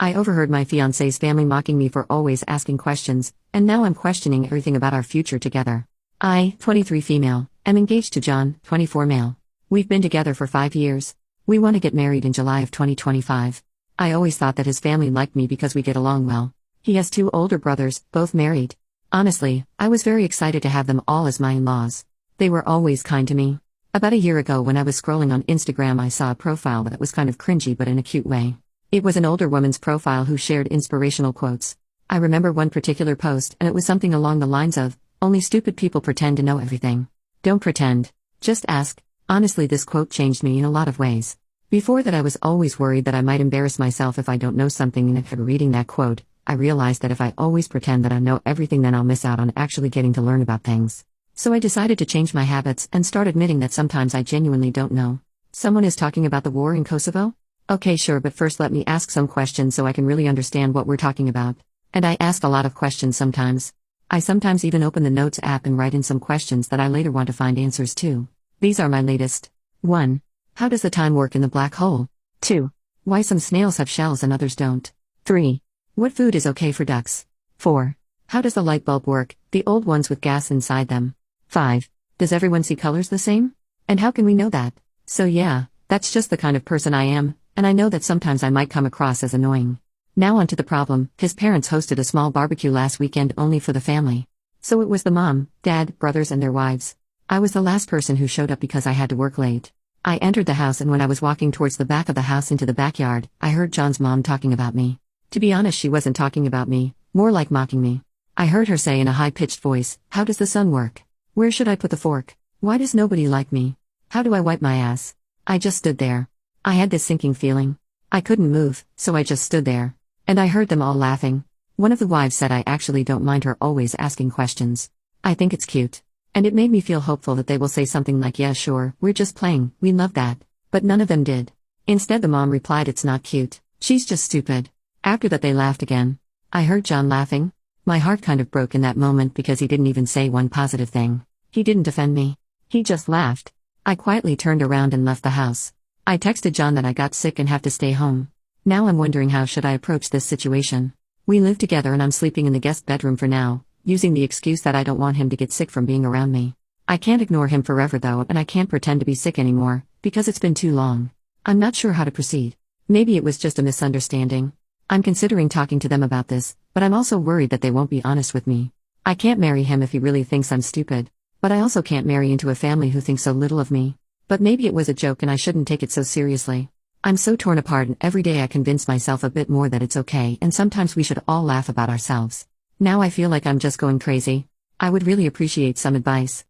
I overheard my fiancé's family mocking me for always asking questions, and now I'm questioning everything about our future together. I, 23 female, am engaged to John, 24 male. We've been together for 5 years. We want to get married in July of 2025. I always thought that his family liked me because we get along well. He has 2 older brothers, both married. Honestly, I was very excited to have them all as my in-laws. They were always kind to me. About a year ago when I was scrolling on Instagram, I saw a profile that was kind of cringy but in a cute way. It was an older woman's profile who shared inspirational quotes. I remember one particular post, and it was something along the lines of, "Only stupid people pretend to know everything. Don't pretend. Just ask." Honestly, this quote changed me in a lot of ways. Before that, I was always worried that I might embarrass myself if I don't know something, and after reading that quote, I realized that if I always pretend that I know everything, then I'll miss out on actually getting to learn about things. So I decided to change my habits and start admitting that sometimes I genuinely don't know. Someone is talking about the war in Kosovo? Okay, sure, but first let me ask some questions so I can really understand what we're talking about. And I ask a lot of questions sometimes. I sometimes even open the Notes app and write in some questions that I later want to find answers to. These are my latest. 1. How does the time work in the black hole? 2. Why some snails have shells and others don't? 3. What food is okay for ducks? 4. How does the light bulb work, the old ones with gas inside them? 5. Does everyone see colors the same? And how can we know that? So yeah, that's just the kind of person I am, and I know that sometimes I might come across as annoying. Now on to the problem. His parents hosted a small barbecue last weekend only for the family. So it was the mom, dad, brothers and their wives. I was the last person who showed up because I had to work late. I entered the house, and when I was walking towards the back of the house into the backyard, I heard John's mom talking about me. To be honest, she wasn't talking about me, more like mocking me. I heard her say in a high-pitched voice, "How does the sun work? Where should I put the fork? Why does nobody like me? How do I wipe my ass?" I just stood there. I had this sinking feeling. I couldn't move, so I just stood there. And I heard them all laughing. One of the wives said I actually don't mind her always asking questions. I think it's cute. And it made me feel hopeful that they will say something like, "Yeah, sure, we're just playing, we love that." But none of them did. Instead, the mom replied, "It's not cute. She's just stupid." After that, they laughed again. I heard John laughing. My heart kind of broke in that moment because he didn't even say one positive thing. He didn't defend me. He just laughed. I quietly turned around and left the house. I texted John that I got sick and have to stay home. Now I'm wondering, how should I approach this situation? We live together and I'm sleeping in the guest bedroom for now, using the excuse that I don't want him to get sick from being around me. I can't ignore him forever though, and I can't pretend to be sick anymore, because it's been too long. I'm not sure how to proceed. Maybe it was just a misunderstanding. I'm considering talking to them about this, but I'm also worried that they won't be honest with me. I can't marry him if he really thinks I'm stupid. But I also can't marry into a family who thinks so little of me. But maybe it was a joke and I shouldn't take it so seriously. I'm so torn apart, and every day I convince myself a bit more that it's okay, and sometimes we should all laugh about ourselves. Now I feel like I'm just going crazy. I would really appreciate some advice.